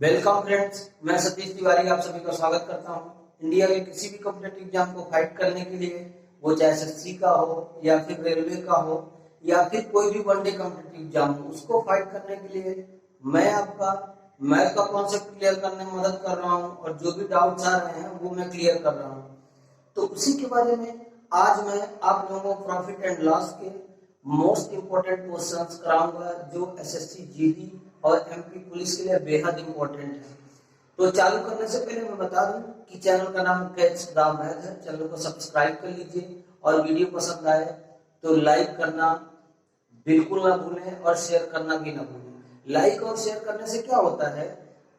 Welcome friends, मैं सतीश तिवारी आप सभी का स्वागत करता हूं। इंडिया के किसी भी कॉम्पिटेटिव एग्जाम को फाइट करने के लिए, वो चाहे एसएससी का हो या फिर रेलवे का हो या फिर कोई भी वनडे कॉम्पिटेटिव एग्जाम हो, उसको फाइट करने के लिए मैं आपका मैथ का कॉन्सेप्ट क्लियर करने में मदद कर रहा हूं और जो भी डाउट्स आ रहे हैं वो मैं क्लियर कर रहा हूं। तो उसी के बारे में आज मैं आप लोगों को प्रॉफिट एंड लॉस के मोस्ट इंपोर्टेंट क्वेश्चंस कराऊंगा जो एसएससी जीडी और एमपी पुलिस के लिए बेहद इंपॉर्टेंट है। तो चालू करने से पहले मैं बता दूं कि चैनल का नाम कैच द मैथ है। चैनल को सब्सक्राइब कर लीजिए और वीडियो पसंद आए तो लाइक करना बिल्कुल ना भूलें और शेयर करना भी ना भूलें। लाइक और शेयर करने से क्या होता है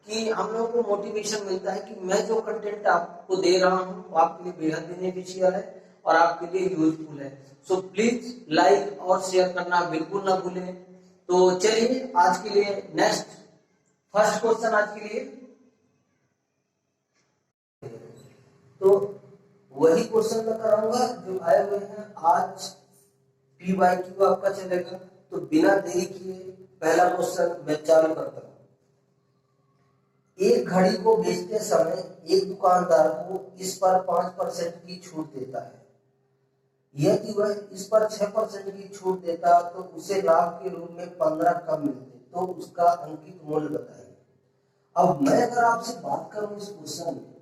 कि हम लोगों को मोटिवेशन मिलता है कि मैं जो कंटेंट आपको दे रहा हूं वो आपके लिए बेहद बेनिफिशियल है और आपके लिए यूजफुल है। सो प्लीज लाइक और शेयर करना बिल्कुल ना भूलें। तो चलिए आज के लिए नेक्स्ट फर्स्ट क्वेश्चन आज के लिए तो वही क्वेश्चन मैं कराऊंगा जो आए हुए हैं। आज PYQ आपका चलेगा। तो बिना देरी किए पहला क्वेश्चन मैं चालू करता हूं। एक घड़ी को बेचते समय एक दुकानदार को इस पर 5% की छूट देता है। यदि वह इस पर 6% की छूट देता तो उसे लाभ के रूप में 15 कम मिलते, तो उसका अंकित मूल्य बताइए। अब मैं अगर आपसे बात करूं इस क्वेश्चन में,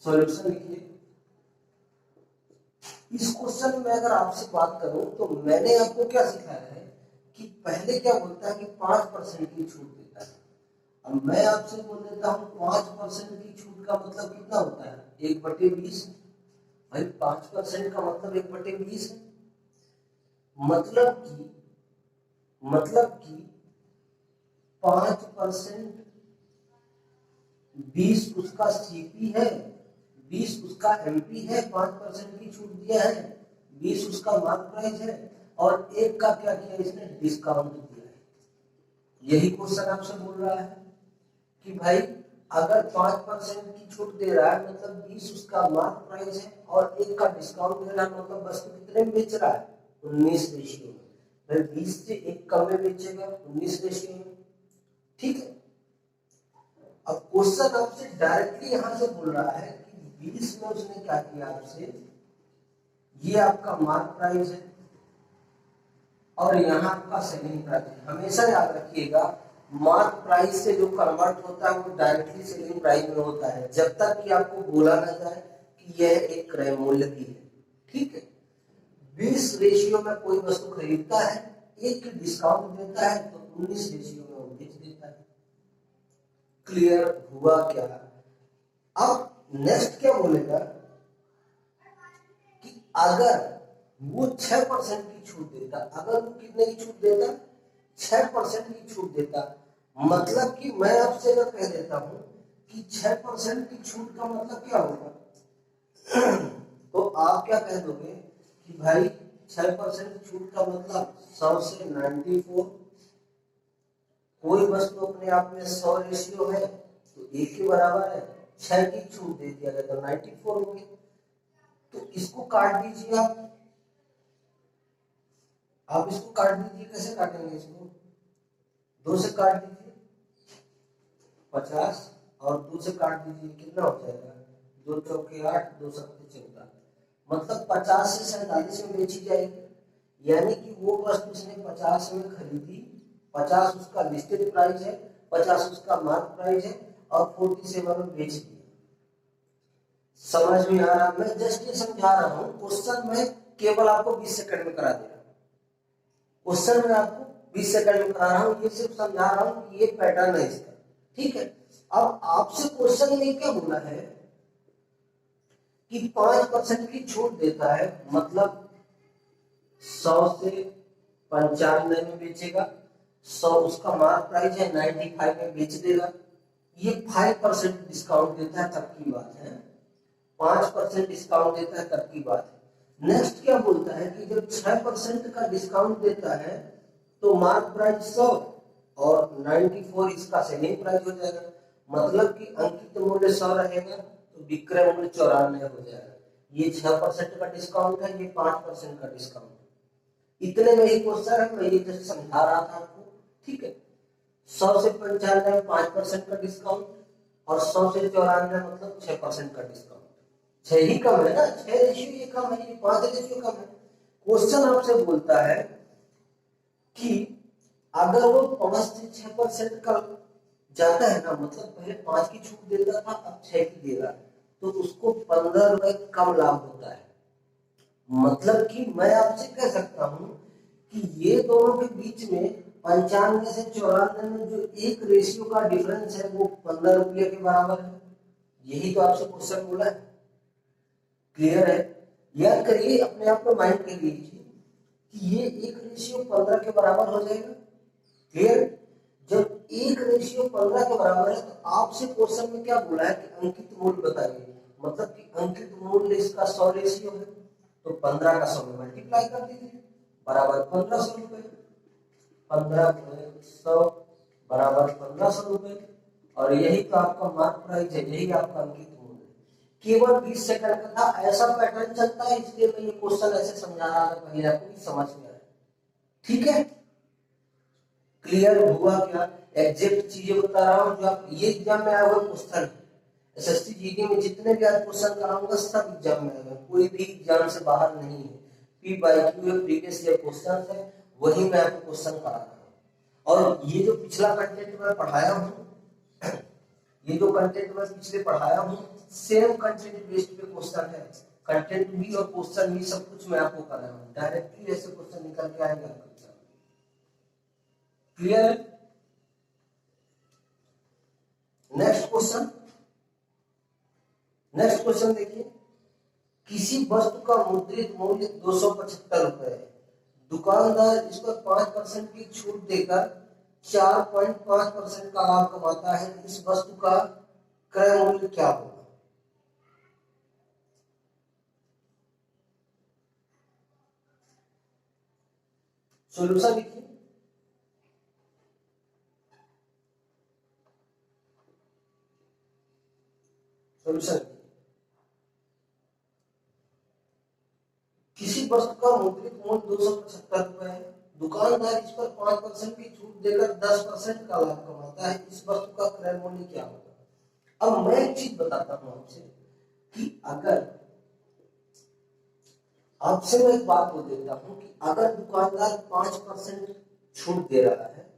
सॉल्यूशन लिखिए। इस क्वेश्चन में अगर आपसे बात करूं तो मैंने आपको क्या सिखाया है कि पहले क्या बोलता है कि 5% की छूट देता है। अब मैं आपसे बोल देता हूं 5% की छूट का मतलब कितना होता है? 1/20। भाई 5% का मतलब 1/20 है। मतलब कि 5% 20 उसका सीपी है, 20 उसका एमपी है। 5% की छूट दिया है, 20 उसका मार्क प्राइस है और एक का क्या किया इसने? डिस्काउंट दिया है। यही क्वेश्चन आपसे बोल रहा है कि भाई अगर 5% की छूट दे रहा है मतलब 20 उसका मार्क प्राइस है और एक का डिस्काउंट दे रहा है मतलब वस्तु कितने में बेच रहा है? 19 रेशियो में। भाई 20 से एक कम में बेचेगा 19 रेशियो में। ठीक है। अब क्वेश्चन आपसे डायरेक्टली यहां से बोल रहा है कि 20 में उसने क्या किया आपसे, ये आपका मार्क प्राइस है और यहाँ आपका सेलिंग प्राइस है। हमेशा याद रखिएगा मार्क प्राइस से जो कन्वर्ट होता है वो डायरेक्टली सेलिंग प्राइस में होता है, जब तक कि आपको बोला ना जाए कि यह एक क्रय मूल्य की है। ठीक है। 20 रेशियो में कोई वस्तु खरीदता है, एक डिस्काउंट देता है तो 19 रेशियो में वो बेच देता है। क्लियर हुआ क्या? अब नेक्स्ट क्या बोलेगा कि अगर वो 6% की छूट देता, अगर वो कितने की छूट देता? 6% की छूट देता। मतलब कि मैं आपसे अगर कह देता हूं कि 6% की छूट का मतलब क्या होगा तो आप क्या कह दोगे कि भाई 6% छूट का मतलब 100 से 94। कोई वस्तु अपने आप में 100 रेशियो है तो 1 के बराबर है, 6 की छूट दे दिया गया तो 94 हो गया। तो इसको काट दीजिए आप इसको काट दीजिए। कैसे काटेंगे इसको? 2 से काट दीजिए 50 और 2 से काट दीजिए कितना हो जाएगा? 2 चौके 8, 2 सत्ते 14। मतलब 50 से 47 में बेची जाएगी। यानी कि वो वस्तु उसने 50 में खरीदी, 50 उसका लिस्टेड प्राइस है, 50 उसका मार्क प्राइस है और 47 में बेच दिया। समझ में आ रहा? मैं जस्ट ये समझा रहा हूं। क्वेश्चन में केवल आपको 20 सेकंड में करा दे रहा हूं। क्वेश्चन में आपको 20 सेकंड में करा रहा हूं, ये सिर्फ समझा रहा हूं कि ये पैटर्न है इसका। ठीक है। अब आपसे क्वेश्चन में क्या बोला है कि 5% की छूट देता है, मतलब 100 से 95 में बेचेगा, 100 उसका मार्क प्राइस है, 95 में बेच देगा। ये 5% डिस्काउंट देता है तब की बात है, 5% डिस्काउंट देता है तब की बात है। नेक्स्ट क्या बोलता है कि जब 6% का डिस्काउंट देता है तो मार्क प्राइस 100 और 94 इसका सेलिंग प्राइस हो जाएगा। मतलब कि अंकित मूल्य 100 रहेगा तो विक्रय मूल्य 94 हो जाएगा। ये 6% का डिस्काउंट है, ये 5% का डिस्काउंट है। इतने में ही क्वेश्चन है, मैं ये जस्ट समझा रहा था आपको। ठीक है। 100 से 95 में 5% का डिस्काउंट, और 100 से 94 मतलब 6% का डिस्काउंट। 6 ही कम है ना, 6 रेशियो ये कम है, ये 5 रेशियो कम है। क्वेश्चन आपसे बोलता है कि अगर वो 5 से 6% का जाता है ना, मतलब पहले 5 की छूट देता था, अब 6 की दे रहा है, तो उसको 15 रुपए कम लाभ होता है। मतलब कि मैं आपसे कह सकता हूं कि ये दोनों के बीच में 95 से 94 में जो एक रेशियो का डिफरेंस है वो 15 रुपये के बराबर है। यही तो आपसे क्वेश्चन बोला है। क्लियर है? याद करिए, अपने आप को माइंड कर लीजिए कि ये एक रेशियो 15 के बराबर हो जाएगा। क्लियर? जब एक रेशियो 15 के बराबर है तो आपसे क्वेश्चन में क्या बोला है कि अंकित मूल्य बताइए, मतलब कि अंकित मूल्य इसका 100 रेशियो है, तो 15 का 100 में मल्टीप्लाई कर दीजिए, बराबर 1500 रुपए। 15 बराबर 1500 रुपए, और यही तो आपका मार्क प्राइस है, यही आपका अंकित मूल्य है। केवल 20 सेकंड का था, ऐसा पैटर्न चलता है, इसलिए मैं ये क्वेश्चन ऐसे समझा रहा था, पहले आपको समझ में आया। ठीक है? क्लियर हुआ क्या? एग्जैक्ट चीजें बता रहा हूं जो आप ये एग्जाम में आए हुए क्वेश्चन है। एसएससी जीडी में जितने भी आज क्वेश्चन कराऊंगा सब एग्जाम में आए, कोई भी एग्जाम से बाहर नहीं है। P by Q previous year question है, वही मैं आपको क्वेश्चन करा रहा हूँ। और ये जो पिछला कंटेंट मैं पढ़ाया हूँ, ये जो कंटेंट मैं पिछले पढ़ाया हूँ, सेम कंटेंट बेस्ड पे क्वेश्चन है। कंटेंट भी और क्वेश्चन भी सब कुछ मैं आपको कराया हूँ, डायरेक्टली ऐसे क्वेश्चन निकल के आएगा। Clear? Next question, next question देखिए, किसी वस्तु का मुद्रित मूल्य 275 रुपए है, दुकानदार इस पर 5% की छूट देकर 4.5% का लाभ कमाता है, इस वस्तु का क्रय मूल्य क्या होगा? सॉल्यूशन लिखिए। सॉल्यूशन, किसी वस्तु का मुद्रित मूल्य 275 रुपए है, दुकानदार इस पर 5% की छूट देकर 10% का लाभ कमाता है, इस वस्तु का क्रय मूल्य क्या होगा? अब मैं एक चीज बताता हूं आपसे कि अगर आपसे मैं एक बात बोल देता हूं कि अगर दुकानदार 5% छूट दे रहा है,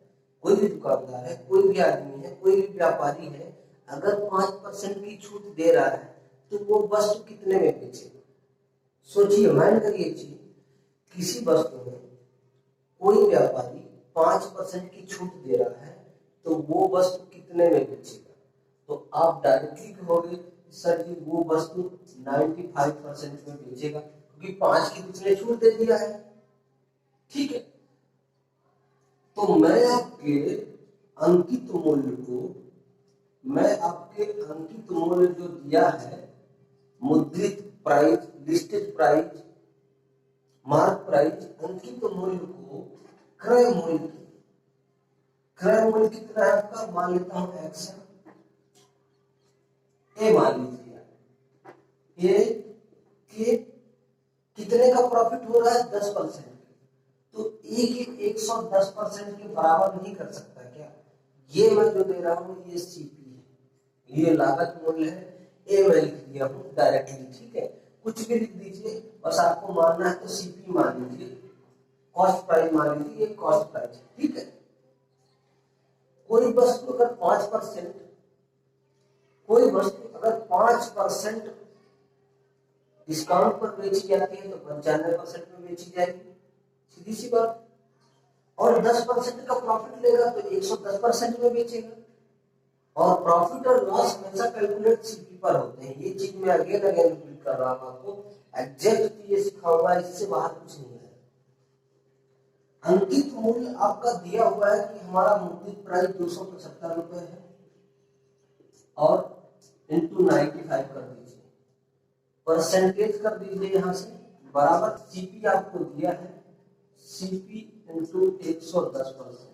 कोई भी दुकानदार है, कोई भी आदमी है, कोई भी व्यापारी है, अगर 5% की छूट दे रहा है तो वो वस्तु कितने में बेचेगा? सोचिए, माइंड करिए चीज, किसी वस्तु में कोई व्यापारी 5% की छूट दे रहा है तो वो वस्तु कितने में बेचेगा? तो आप डायरेक्टली कहोगे सर जी वो वस्तु 95% में बेचेगा, क्योंकि 5 की उसने छूट दे दिया है। ठीक है, तो मैं आपके अंकित मूल्य को, मैं आपके अंकित मूल्य जो दिया है, मुद्रित price, listed price, mark price, अंकित मूल्य को क्रय मूल्य, क्रय मूल्य कितना है आपका, मान लेता हूं एक्स ए, मान लीजिए ए के कितने का प्रॉफिट हो रहा है, 10%। तो ए के 110% के बराबर नहीं कर सकता क्या? ये मैं जो दे रहा हूं ये सीपी है, ये लागत मूल्य है, ए मैं लिख दिया हूं डायरेक्टली। ठीक है, कुछ भी लिख दीजिए, बस आपको मानना है तो सीपी मान लीजिए, कॉस्ट प्राइस मान लीजिए, ये कॉस्ट प्राइस। ठीक है, कोई वस्तु अगर 5%, कोई वस्तु अगर 5% डिस्काउंट पर बेची जाती है तो 95% में बेची जाएगी, सीधी सी बात। और 10% का प्रॉफिट लेगा तो 110% में बेचेगा। और प्रॉफिट और लॉस हमेशा कैलकुलेट सीपी पर होते हैं, ये चीज मैं अगेन अगेन रिपीट कर रहा हूं आपको, एग्जैक्ट चीजें सिखाऊंगा, इससे बाहर कुछ नहीं है। अंकित मूल्य आपका दिया हुआ है कि हमारा मुद्रित प्राइस 275 रुपए है, और इंटू 95 कर दीजिए, परसेंटेज कर दीजिए यहां से, बराबर सीपी आपको दिया है, सीपी इंटू 110%,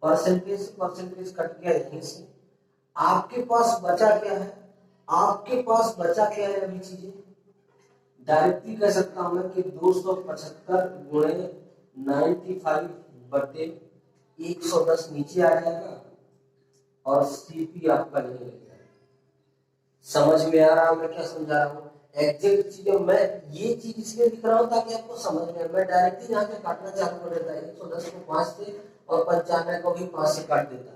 परसेंटेज से परसेंटेज कट गया यहीं से। आपके पास बचा क्या है, आपके पास बचा क्या है? अभी चीजें डायरेक्टली कह सकता हूं मैं कि 275 गुणे 95 बटे 110 नीचे आ जाएगा और सीपी आपका नहीं लग जाएगा। समझ में आ रहा है मैं क्या समझा रहा हूँ? एग्जैक्ट चीजें मैं ये चीज इसलिए लिख रहा हूँ ताकि आपको समझ में, मैं डायरेक्टली यहाँ से काटना चालू कर देता है 110 को 5 से और 95 को भी 5 से काट देता।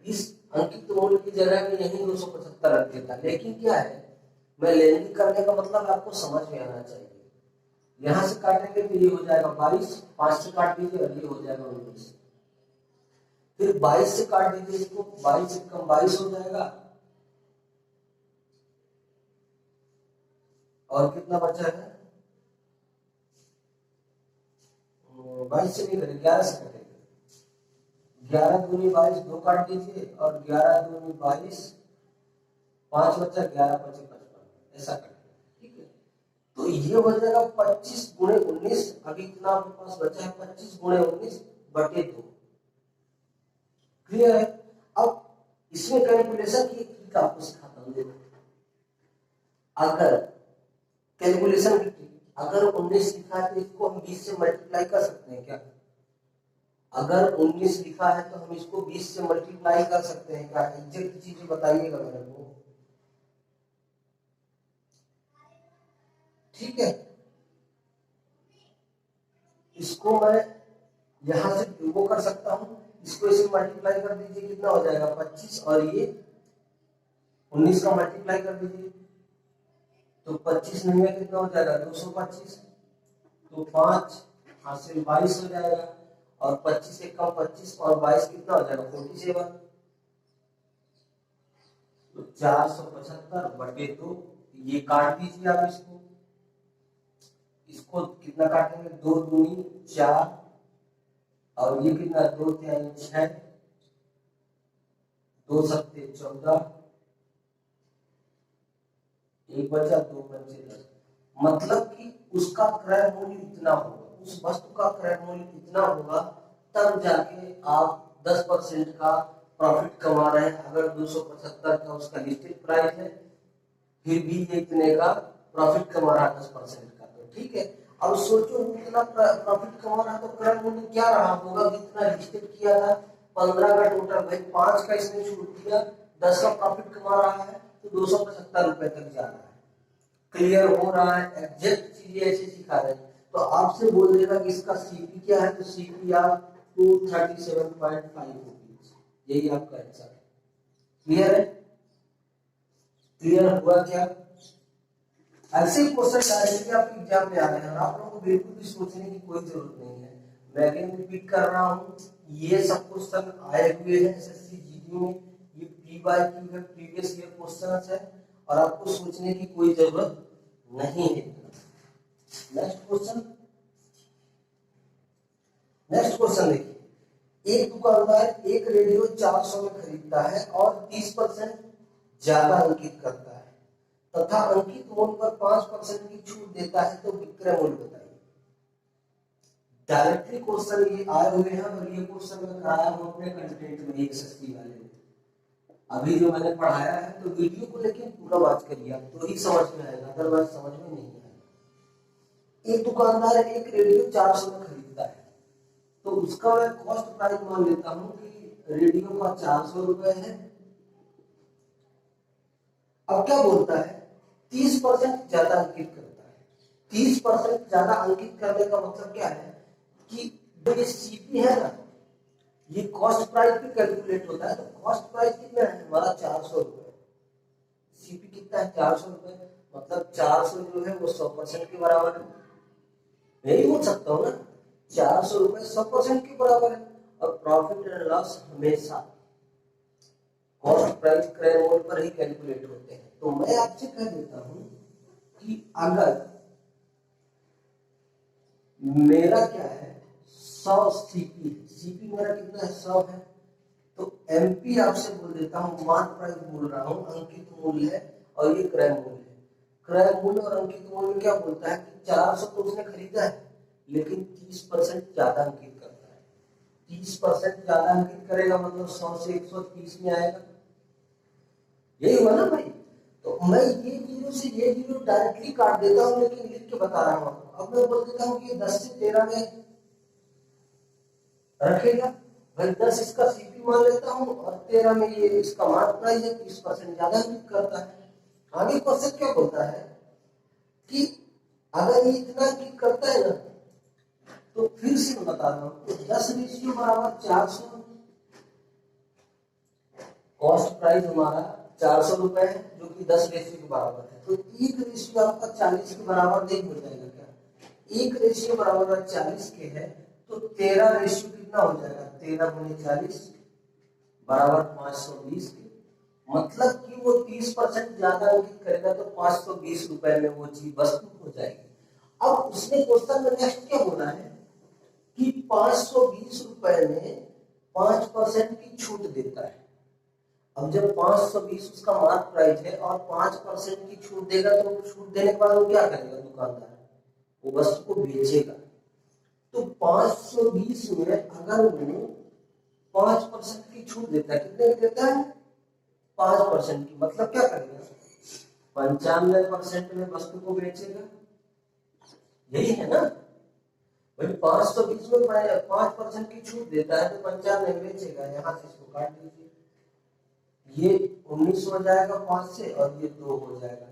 इस अंकित मूल्य की जगह में यही 275 रख देता। लेकिन क्या है, मैं लेंदी करने का मतलब आपको समझ में आना चाहिए। यहाँ से काटेंगे तो ये हो जाएगा 22, 5 से काट दीजिए और ये हो जाएगा 19। फिर 22 से काट दीजिए इसको, 22 से कम 22 हो जाएगा और कितना बचा है? 22 से नहीं करें, 11 से कटेगा। 11 दूनी 22, 2 काट दीजिए और 11 दूनी 22, 5 बचा, 11 पचे 55, ऐसा कटेगा। ठीक है, तो ये हो जाएगा 25 गुणे 19। अभी इतना आपके पास बचा है 25 गुणे 19 बटे 2। क्लियर है? अब इसमें कैलकुलेशन की ट्रिक आपको सिखाता हूँ। देखो, अगर कैलकुलेशन की ट्रिक, अगर 19 लिखा है तो इसको हम 20 से मल्टीप्लाई कर सकते हैं क्या? अगर 19 लिखा है तो हम इसको 20 से मल्टीप्लाई कर सकते हैं क्या? एग्जैक्ट चीजें बताइएगा मेरे को। ठीक है, इसको मैं यहां से वो कर सकता हूं, इसको इसे मल्टीप्लाई कर दीजिए, कितना हो जाएगा 25 और ये 19 का मल्टीप्लाई कर दीजिए तो 25 नहीं है, कितना हो जाएगा 225। तो 5 हाथ से 22 हो जाएगा और 25 से कम 25 और 22 कितना हो जाएगा 47। तो 475 बटे 2, ये काट दीजिए आप इसको। इसको कितना काटेंगे, 2 दूनी 4 और ये कितना 2 तिहाई 6, 2 सत्ते 14, 1 बचा, 2 पंचे 10। मतलब कि उसका क्रय मूल्य इतना होगा, उस वस्तु का क्रय मूल्य इतना होगा, तब जाके आप 10% का प्रॉफिट कमा रहे हैं। अगर 275 का उसका लिस्टेड प्राइस है, फिर भी ये इतने का प्रॉफिट कमा रहा है 10% का, तो ठीक है। अब सोचो इतना प्रॉफिट कमा रहा है तो क्रय मूल्य क्या रहा होगा, कितना लिस्टेड किया था 15 का टोटल, भाई 5 का इसने छूट दिया, 10 का प्रॉफिट कमा रहा है तो 275 रुपए तक जा रहा है। क्लियर हो रहा है? एग्जैक्ट चीजें ऐसे सिखा रहे हैं। तो आपसे बोल देगा कि इसका सीपी क्या है, तो सीपी आप 237.5 रुपीज, यही आपका आंसर है। क्लियर है? क्लियर हुआ क्या? ऐसे क्वेश्चन डायरेक्टली आपके एग्जाम में आ रहे हैं और आप लोगों को बिल्कुल भी सोचने की कोई जरूरत नहीं है। मैं अगेन रिपीट कर रहा हूँ, ये सब क्वेश्चन आए हुए हैं एसएससी जीडी में, ये प्री बाय क्यू है, प्रीवियस ईयर क्वेश्चंस है और आपको सोचने की कोई जरूरत नहीं है। नेक्स्ट क्वेश्चन, देखिए, एक दुकानदार एक रेडियो 400 में खरीदता है और 30% ज्यादा अंकित करता है तथा अंकित मूल्य पर 5% की छूट देता है, तो विक्रय मूल्य बताइए। डायरेक्टली क्वेश्चन ये आए हुए हैं और ये क्वेश्चन मैं कराया हूं अपने कंटेंट में एसएससी वाले में। अभी जो मैंने पढ़ाया है, तो वीडियो को लेकिन पूरा वॉच करिए आप, तो ही समझ में आएगा, अदरवाइज समझ में नहीं आएगा। एक दुकानदार एक रेडियो 400 में खरीदता है, तो उसका मैं कॉस्ट प्राइस मान लेता हूं कि रेडियो का 400 रुपए है। अब क्या बोलता है, 30% ज्यादा अंकित करता है। 30% ज्यादा अंकित करने का मतलब क्या है कि जो ये सीपी है ना, ये कॉस्ट प्राइस पे कैलकुलेट होता है। तो कॉस्ट प्राइस कितना है हमारा 400 रुपए, सीपी कितना है 400 रुपए, मतलब 400 जो है वो 100% के बराबर है। यही बोल सकता हूँ ना, 400 रुपए 100% के बराबर है। और प्रॉफिट एंड लॉस हमेशा कॉस्ट प्राइस क्रय मूल्य पर ही कैलकुलेट होते हैं। तो मैं आपसे कह देता हूं कि अगर मेरा क्या है 100 सीपी, सीपी मेरा कितना है 100 है, तो एमपी आपसे बोल देता हूं, मार्क प्राइस बोल रहा हूं, अंकित मूल्य है और ये क्रय मूल्य है। क्रय मूल्य और अंकित मूल्य क्या बोलता है कि 400 तो उसने खरीदा है, लेकिन 30% ज्यादा अंकित करता है। 30% ज्यादा अंकित करेगा मतलब 100 से 130 में आएगा, यही हुआ ना भाई। तो मैं ये जीरो से ये जीरो डायरेक्टली काट देता हूं, लेकिन लिख के बता रहा हूं आपको। अब मैं बोल देता हूं कि 10 से 13 में रखेगा, भाई 10 इसका सीपी मान लेता हूँ और 13 में ये इसका मार्क प्राइस है, 30% ज्यादा इंगित करता है। आगे क्वेश्चन क्या बोलता है कि अगर ये इतना इंगित करता है ना, तो फिर से मैं बता रहा हूँ, तो 10 रेशियो बराबर 400, कॉस्ट प्राइस हमारा 400 रुपए है, जो कि 10 रेशियो के बराबर है। तो एक रेशियो आपका 40 के बराबर नहीं हो जाएगा क्या? एक रेशियो बराबर 40 के है, तो 13 रेशियो कितना हो जाएगा? 13 गुणे 40 बराबर 520 के। मतलब कि वो 30% ज्यादा अंकित करेगा, तो 520 रुपए में वो चीज वस्तु हो जाएगी। अब उसने क्वेश्चन में नेक्स्ट क्या बोला है कि 520 रुपए में 5% की छूट देता है। अब जब 520 उसका मार्क प्राइस है और 5% की छूट देगा, तो छूट देने के बाद वो क्या करेगा? दुकानदार वो वस्तु को बेचेगा। तो 520 में अगर वो 5% की छूट देता है, कितने की देता है? 5% की, मतलब क्या करेगा? 95% में वस्तु को बेचेगा। यही है ना भाई, 520 में 5% की छूट देता है, तो 95 में बेचेगा। यहां से इसको काट दीजिए, ये 19 हो जाएगा 5 से, और ये 2 हो जाएगा।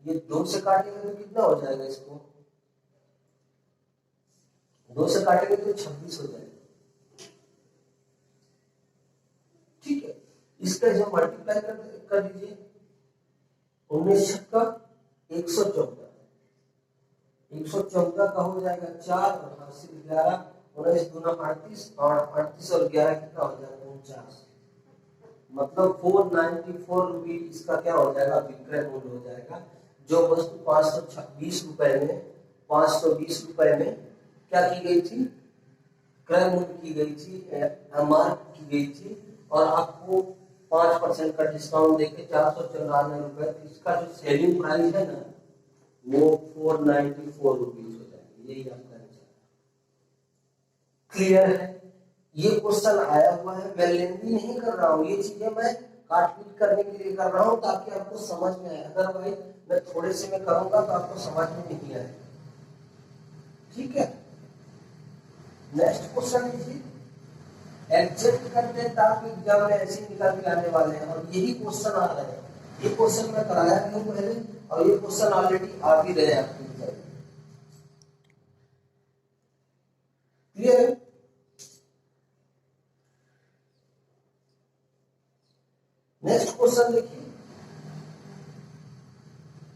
ये 2 से काटेंगे तो कितना हो जाएगा? इसको 2 से काटेंगे तो 26 हो जाएगा। ठीक है, इसका जब मल्टीप्लाई कर दीजिए, 19 छक्का 114, 114 का हो जाएगा 4 और 80 11, 19 दूना 38, और 38 और 11 कितना हो जाएगा? 49। मतलब 494 रुपये इसका क्या हो जाएगा? विक्रय मूल्य हो जाएगा। जो वस्तु 520 रुपए में 520 रुपए में क्या की गई थी? क्रय मूल्य की गई थी, मार्क की गई थी, और आपको 5% का डिस्काउंट देके 494 रुपए, इसका जो सेलिंग प्राइस है ना, वो 494 रुपीज हो जाएगी। यही आपका आंसर। क्लियर है? ये क्वेश्चन आया हुआ है, मैं लेंदी नहीं कर रहा हूँ, ये चीजें मैं काटपीट करने के लिए कर रहा हूँ ताकि आपको समझ में आए। अदरवाइज मैं थोड़े से में करूंगा तो आपको समझ में नहीं आएगा। ठीक है, नेक्स्ट क्वेश्चन लीजिए। एग्जैक्ट कंटेंट आपके एग्जाम में ऐसे निकल के आने वाले हैं, और यही क्वेश्चन आ रहे हैं। ये क्वेश्चन मैं कराया भी हूँ पहले, और ये क्वेश्चन ऑलरेडी आ भी रहे आपके एग्जाम में। क्लियर है? नेक्स्ट क्वेश्चन देखिए।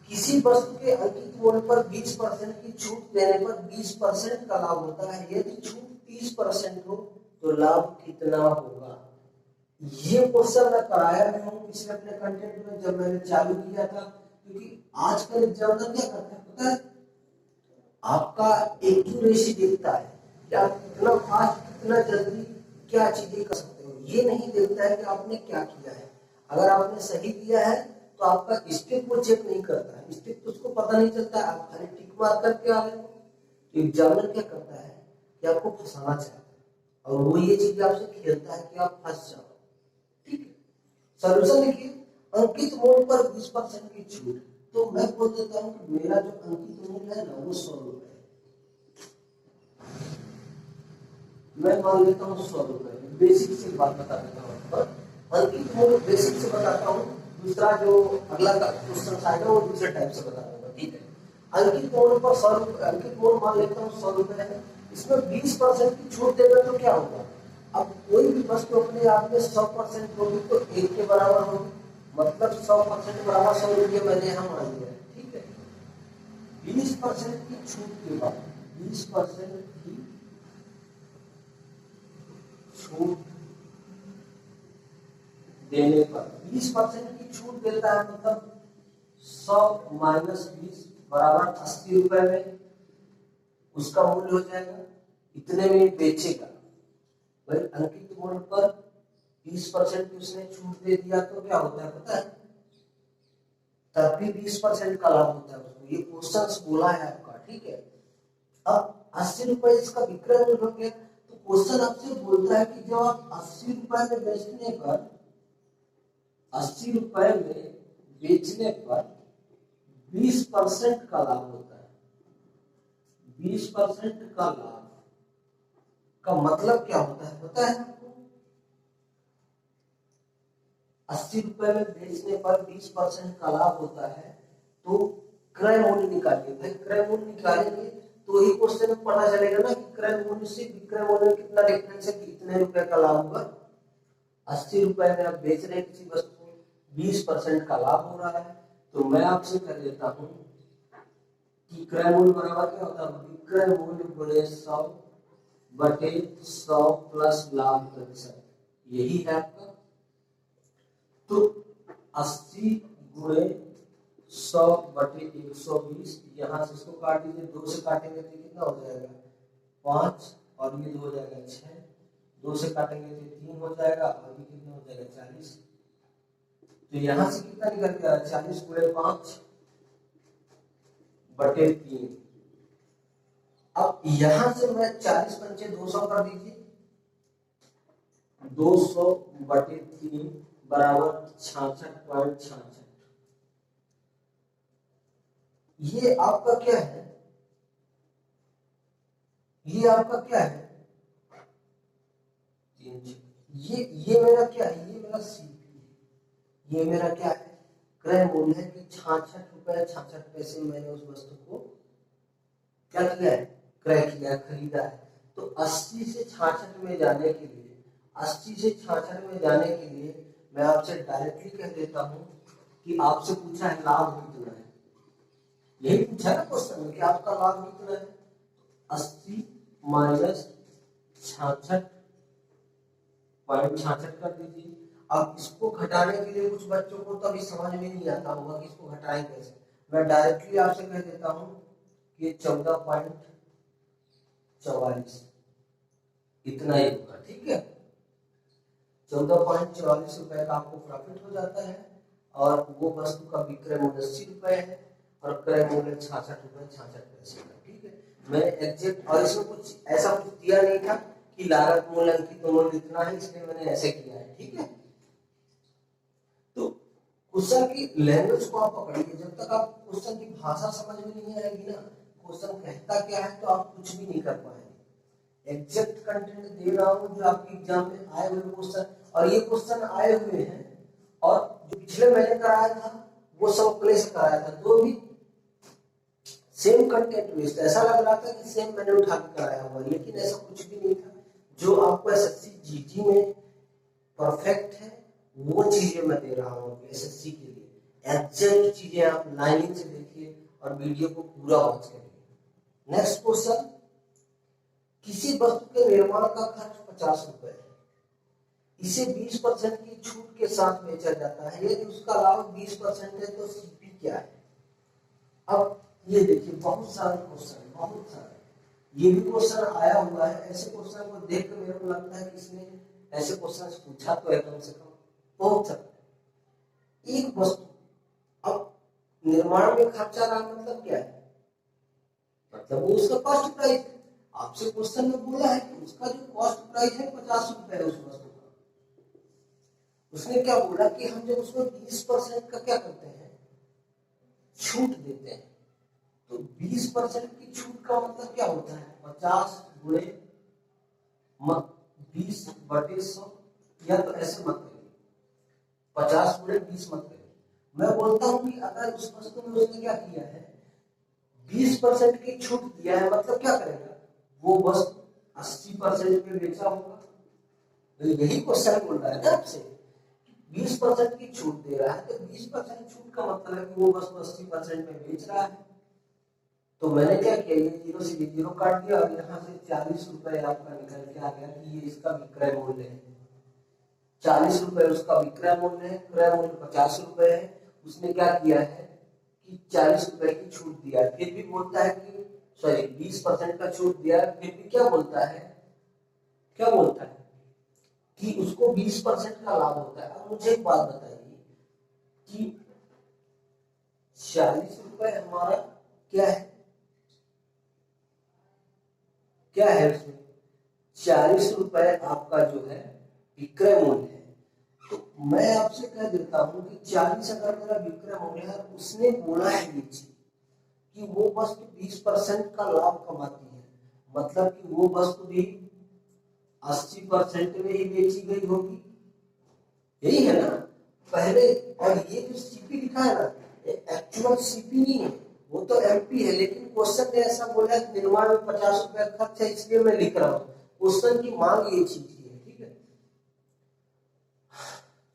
किसी वस्तु के अंकित मूल्य पर 20% की छूट देने पर 20% का लाभ होता है। यदि छूट 30% हो तो लाभ कितना होगा? ये क्वेश्चन मैं कराया भी हूँ पिछले अपने कंटेंट में जब मैंने चालू किया था। क्योंकि आजकल एग्जामिनर क्या करता है पता है? आपका एक्यूरेसी देखता है कि आप कितना फास्ट, कितना जल्दी क्या चीजें कर सकते हो। ये नहीं देखता है कि आपने क्या किया है। अगर आपने सही किया है तो आपका स्टेप वो चेक नहीं करता है, स्टेप तो उसको पता नहीं चलता है, आप खाली टिक मार करके आ रहे हो। तो एग्जामिनर क्या करता है कि आपको फंसाना चाहता है, और वो ये चीज आपसे खेलता है कि आप फंस जाओ। ठीक है, सॉल्यूशन देखिए। अंकित मूल्य पर 20% की छूट, तो मैं बोल देता हूँ कि मेरा जो अंकित मूल्य है ना, वो 100 रुपए है। मैं मान लेता हूँ 100 रुपए। बेसिक से बात बता देता हूँ आपको, अंकित मूल्य बेसिक से बताता हूँ। दूसरा जो अगला क्वेश्चन आएगा वो दूसरे टाइप से बता दूंगा। ठीक है, अंकित मूल्य पर 100 रुपए, अंकित मूल्य मान लेता हूँ 100 रुपए है। इसमें 20% की छूट देगा तो क्या होगा? अब कोई भी वस्तु अपने आप में 100% होगी तो 1 के बराबर होगी। मतलब 100% बराबर 100 रुपये मैंने यहाँ मान लिया। ठीक है, 20% की छूट के बाद 20% की छूट देने पर 20% की छूट देता है, मतलब 100 माइनस 20 बराबर 80 रुपए में उसका मूल्य हो जाएगा। इतने में बेचेगा। भाई अंकित मूल्य पर 20% की उसने छूट दे दिया तो क्या होता है पता है? तब भी 20% का लाभ होता है उसको। ये क्वेश्चन बोला है आपका। ठीक है, अब 80 रुपए इसका विक्रय मूल्य हो गया, तो क्वेश्चन आपसे बोलता है कि जब आप 80 रुपए में बेचने पर 80 रुपए में बेचने पर 20% का लाभ होता है। 20% का लाभ का मतलब क्या होता है पता है आपको? 80 रुपए में बेचने पर 20% का लाभ होता है, तो क्रय मूल्य निकालिए। भाई क्रय मूल्य निकालेंगे तो ही क्वेश्चन में पता चलेगा ना कि क्रय मूल्य से विक्रय मूल्य में कितना डिफरेंस है, कितने रुपए का लाभ होगा। 80 रुपए में आप बेच रहे हैं किसी वस्तु को, 20% का लाभ हो रहा है, तो मैं आपसे कर देता हूं कि क्रय मूल्य बराबर क्या होता है, विक्रय मूल्य गुणे 100 बटे 100 प्लस लाभ प्रतिशत, यही है आपका। तो 80 गुणे 100 बटे 120, यहां से इसको काट दीजिए, 2 से काटेंगे तो कितना हो जाएगा 5, और ये 2 हो जाएगा 6, 2 से काटेंगे तो 3 हो जाएगा, और ये कितना हो जाएगा 40। तो यहां से कितना निकल गया 40 गुणे 5 बटे 3। अब यहां से मैं 40 पंचे 200 कर दीजिए, 200 बटे 3 बराबर 66.66। ये आपका क्या है, ये आपका क्या है, ये मेरा क्या है, ये मेरा सीपी है, ये मेरा क्या है क्रय मूल्य है कि 66 रुपए 66 पैसे मैंने उस वस्तु को क्या किया है, क्रय किया, खरीदा है। तो 80 से 66 में जाने के लिए, 80 से 66 में जाने के लिए मैं आपसे डायरेक्टली कह देता हूं कि आपसे पूछा है लाभ कितना है, यही पूछा है क्वेश्चन में कि आपका लाभ कितना है। 80 माइनस 66.66 कर दीजिए। अब इसको घटाने के लिए कुछ बच्चों को तो अभी समझ में नहीं आता होगा कि इसको घटाएं कैसे, मैं डायरेक्टली आपसे कह देता हूं कि 14.44 इतना ही होगा, ठीक है। 14.44 रुपए का आपको प्रॉफिट हो जाता है, और वो वस्तु का विक्रय मूल्य 80 रुपए है और क्रय मूल्य 66 रुपए 66 पैसे का, ठीक है। मैंने एग्जैक्ट, और इसमें कुछ ऐसा कुछ दिया नहीं था कि लागत मूल्य अंकित मूल्य इतना है, इसलिए मैंने ऐसे किया है, ठीक है। तो क्वेश्चन की लैंग्वेज को आप पकड़िए, जब तक आप क्वेश्चन की भाषा समझ में नहीं आएगी ना, क्वेश्चन कहता क्या है तो आप कुछ भी नहीं कर पाएंगे। एग्जैक्ट कंटेंट दे रहा हूं जो आपके एग्जाम में आए हुए क्वेश्चन, और ये क्वेश्चन आए हुए हैं, और जो पिछले महीने कराया था वो सब प्लेस कराया था, तो भी सेम कंटेंट वेस्ट, ऐसा लग रहा था कि सेम मैंने उठा के कराया हुआ, लेकिन ऐसा कुछ भी नहीं था। जो आपको एसएससी जीटी में परफेक्ट है वो चीजें मैं दे रहा हूँ एसएससी के लिए। एग्जैक्ट चीजें आप लाइनिंग से देखिए और वीडियो को पूरा वॉच करिए। नेक्स्ट क्वेश्चन, किसी वस्तु के निर्माण का खर्च 50 रुपए है, इसे 20% की छूट के साथ बेचा जाता है, यदि उसका लाभ 20% है तो सीपी क्या है। अब ये देखिए बहुत सारे क्वेश्चन, बहुत सारे, ये भी क्वेश्चन आया हुआ है। ऐसे क्वेश्चन को देख कर मेरे को लगता है कि इसने ऐसे क्वेश्चन पूछा तो है कम से कम, बहुत सारे। एक वस्तु अब निर्माण में खर्चा रहा मतलब क्या है, मतलब वो उसका कॉस्ट प्राइस है। आपसे क्वेश्चन में बोला है कि उसका जो कॉस्ट प्राइस है 50 रुपए है उस वस्तु का। उसने क्या बोला कि हम जब उसमें 20% का क्या करते हैं, छूट देते हैं, तो 20% की छूट का मतलब क्या होता है 50 गुणे 20 बटे 100, या तो ऐसे मत करिए 50 गुणे 20 मत करिए। मैं बोलता हूं कि अगर उस वस्तु में उसने क्या किया है 20% की छूट दिया है, मतलब क्या करेगा वो वस्तु 80% में बेचा होगा। तो यही क्वेश्चन बोल रहा है ना आपसे, 20% की छूट दे रहा है, तो 20% छूट का मतलब है कि वो वस्तु 80% में बेच रहा है। तो मैंने क्या किया, ये 0 से 0 काट दिया और यहाँ से 40 रुपए आपका निकल के आ गया कि ये इसका विक्रय मूल्य है। 40 रुपए उसका विक्रय मूल्य है, क्रय मूल्य 50 रुपए है। उसने क्या किया है कि 40 रुपए की छूट दिया है, फिर भी बोलता है कि सॉरी 20% का छूट दिया है, फिर भी क्या बोलता है, क्या बोलता है कि उसको 20% का लाभ होता है। अब मुझे एक बात बताइए कि 40 रुपए हमारा क्या है, क्या है उसमें 40 रुपए आपका जो है विक्रय मूल्य है। तो मैं आपसे कह देता हूं कि 40 अगर मेरा विक्रय मूल्य है, उसने बोला है ये चीज कि वो वस्तु 20% का लाभ कमाती है, मतलब कि वो वस्तु भी 80% में ही बेची गई होगी, यही है ना। पहले, और ये जो सीपी लिखा है ना, एक्चुअल सीपी नहीं है, वो तो एमपी है, लेकिन क्वेश्चन ने ऐसा बोला है निर्माण में 50 रुपए खर्च है, इसलिए मैं लिख रहा हूँ। क्वेश्चन की मांग ये चीज की है, ठीक है।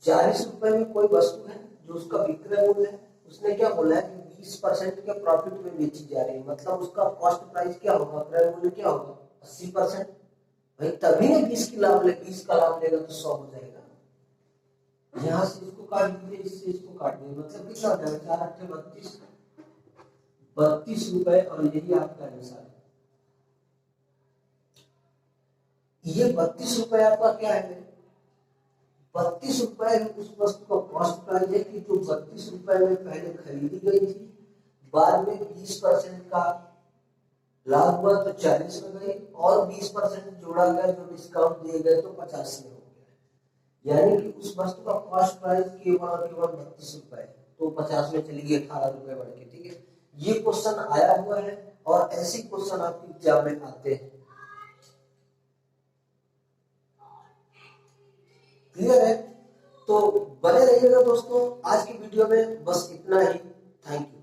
40 रुपए में कोई वस्तु है जो उसका विक्रय मूल्य है, उसने क्या बोला है कि 20% के प्रॉफिट में बेची जा रही है, मतलब उसका कॉस्ट प्राइस क्या होगा, क्रय मूल्य क्या होगा, 80%। भाई तभी ना 20 की लाभ ले, 20 का लाभ लेगा तो 100 हो जाएगा। यहाँ से इसको काट दीजिए, इससे इसको काट दीजिए, मतलब कितना हो जाएगा, 4 8 32, 32 रुपए, और यही आपका आंसर है। ये 32 रुपए आपका क्या है, 32 रुपए उस वस्तु का कॉस्ट प्राइस है कि जो 32 रुपए में पहले खरीदी गई थी, बाद में 20% का लाभ हुआ तो 40 में गई, और 20% जोड़ा गया जो डिस्काउंट दिए गए तो 50 में हो गया। यानी कि उस वस्तु का कॉस्ट प्राइस केवल और केवल 32 रुपए है, तो 50 में चली गई 18 रुपए बढ़ के, ठीक है। ये क्वेश्चन आया हुआ है, और ऐसे क्वेश्चन आपके एग्जाम में आते हैं। क्लियर है? तो बने रहिएगा दोस्तों, आज की वीडियो में बस इतना ही। Thank you.